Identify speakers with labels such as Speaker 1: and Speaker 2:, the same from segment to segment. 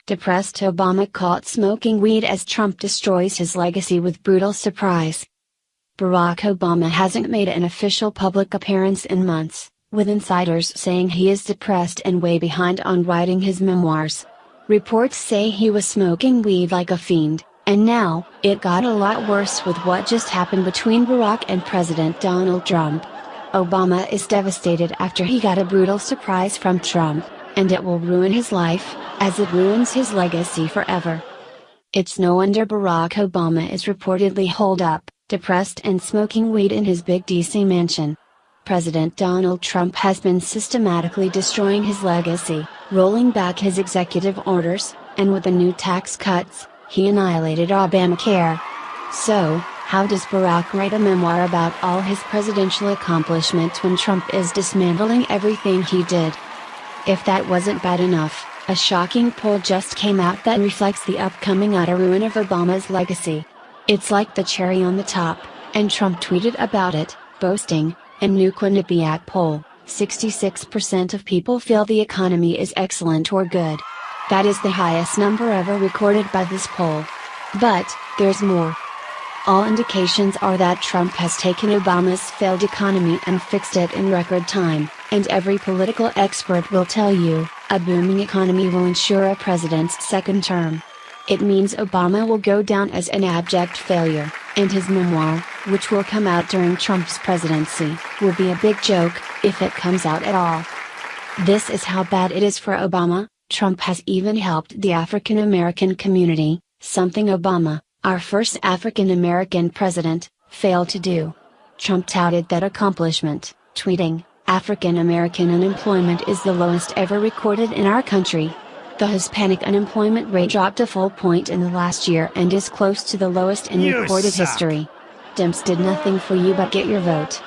Speaker 1: Depressed Obama caught smoking weed as Trump destroys his legacy with brutal surprise. Barack Obama hasn't made an official public appearance in months, with insiders saying he is depressed and way behind on writing his memoirs. Reports say he was smoking weed like a fiend, and now, it got a lot worse with what just happened between Barack and President Donald Trump. Obama is devastated after he got a brutal surprise from Trump, and it will ruin his life, as it ruins his legacy forever. It's no wonder Barack Obama is reportedly holed up, depressed and smoking weed in his big DC mansion. President Donald Trump has been systematically destroying his legacy, rolling back his executive orders, and with the new tax cuts, he annihilated Obamacare. So, how does Barack write a memoir about all his presidential accomplishments when Trump is dismantling everything he did? If that wasn't bad enough, a shocking poll just came out that reflects the upcoming utter ruin of Obama's legacy. It's like the cherry on the top, and Trump tweeted about it, boasting, "In new Quinnipiac poll, 66% of people feel the economy is excellent or good." That is the highest number ever recorded by this poll. But, there's more. All indications are that Trump has taken Obama's failed economy and fixed it in record time, and every political expert will tell you, a booming economy will ensure a president's second term. It means Obama will go down as an abject failure, and his memoir, which will come out during Trump's presidency, will be a big joke, if it comes out at all. This is how bad it is for Obama. Trump has even helped the African American community, something Obama, our first African American president, failed to do. Trump touted that accomplishment, tweeting, "African American unemployment is the lowest ever recorded in our country. The Hispanic unemployment rate dropped a full point in the last year and is close to the lowest in recorded history. Dems did nothing for you but get your vote."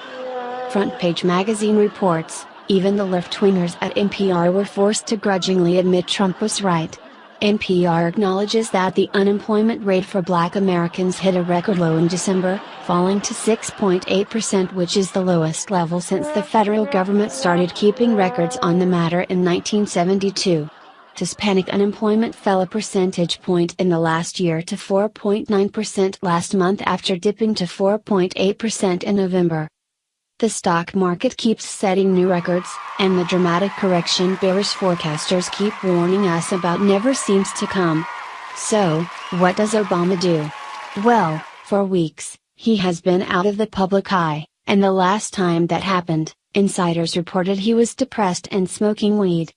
Speaker 1: Front Page magazine reports, even the left-wingers at NPR were forced to grudgingly admit Trump was right. NPR acknowledges that the unemployment rate for Black Americans hit a record low in December, falling to 6.8%, which is the lowest level since the federal government started keeping records on the matter in 1972. Hispanic unemployment fell a percentage point in the last year to 4.9% last month after dipping to 4.8% in November. The stock market keeps setting new records, and the dramatic correction bearish forecasters keep warning us about never seems to come. So, what does Obama do? Well, for weeks, he has been out of the public eye, and the last time that happened, insiders reported he was depressed and smoking weed.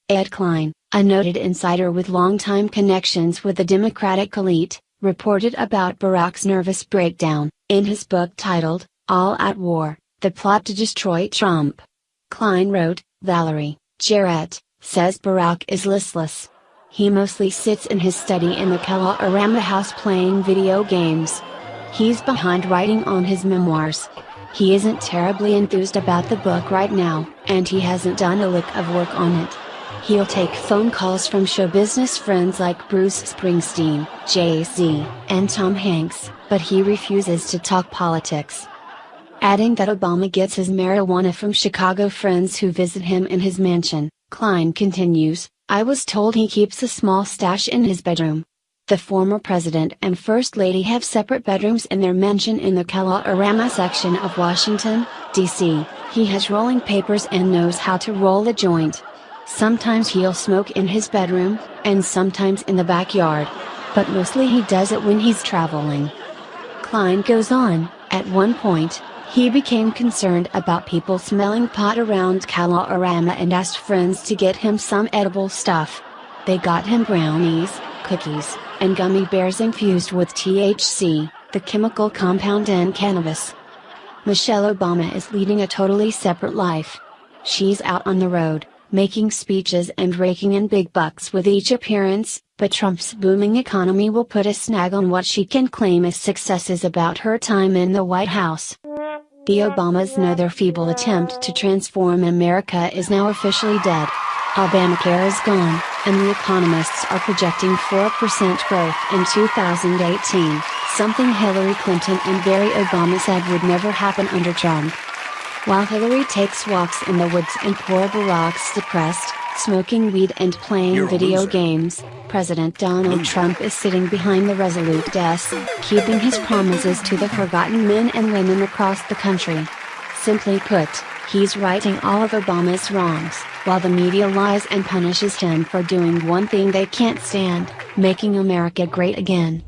Speaker 1: Ed Klein, a noted insider with longtime connections with the Democratic elite, reported about Barack's nervous breakdown, in his book titled, All Out War: The Plot to Destroy Trump. Klein wrote, Valerie Jarrett, says Barack is listless. He mostly sits in his study in the Kalorama house playing video games. He's behind writing on his memoirs. He isn't terribly enthused about the book right now, and he hasn't done a lick of work on it. He'll take phone calls from show business friends like Bruce Springsteen, Jay-Z, and Tom Hanks, but he refuses to talk politics. Adding that Obama gets his marijuana from Chicago friends who visit him in his mansion, Klein continues, I was told he keeps a small stash in his bedroom. The former president and first lady have separate bedrooms in their mansion in the Kalorama section of Washington, D.C. He has rolling papers and knows how to roll a joint. Sometimes he'll smoke in his bedroom, and sometimes in the backyard. But mostly he does it when he's traveling. Klein goes on, at one point, he became concerned about people smelling pot around Kalorama and asked friends to get him some edible stuff. They got him brownies, cookies, and gummy bears infused with THC, the chemical compound in cannabis. Michelle Obama is leading a totally separate life. She's out on the road, making speeches and raking in big bucks with each appearance, but Trump's booming economy will put a snag on what she can claim as successes about her time in the White House. The Obamas know their feeble attempt to transform America is now officially dead. Obamacare is gone, and the economists are projecting 4% growth in 2018, something Hillary Clinton and Barry Obama said would never happen under Trump. While Hillary takes walks in the woods and poor Barack's depressed, Smoking weed and playing
Speaker 2: You're a
Speaker 1: video
Speaker 2: loser.
Speaker 1: games, President Donald
Speaker 2: Loser.
Speaker 1: Trump is sitting behind the resolute desk, keeping his promises to the forgotten men and women across the country. Simply put, he's righting all of Obama's wrongs, while the media lies and punishes him for doing one thing they can't stand, making America great again.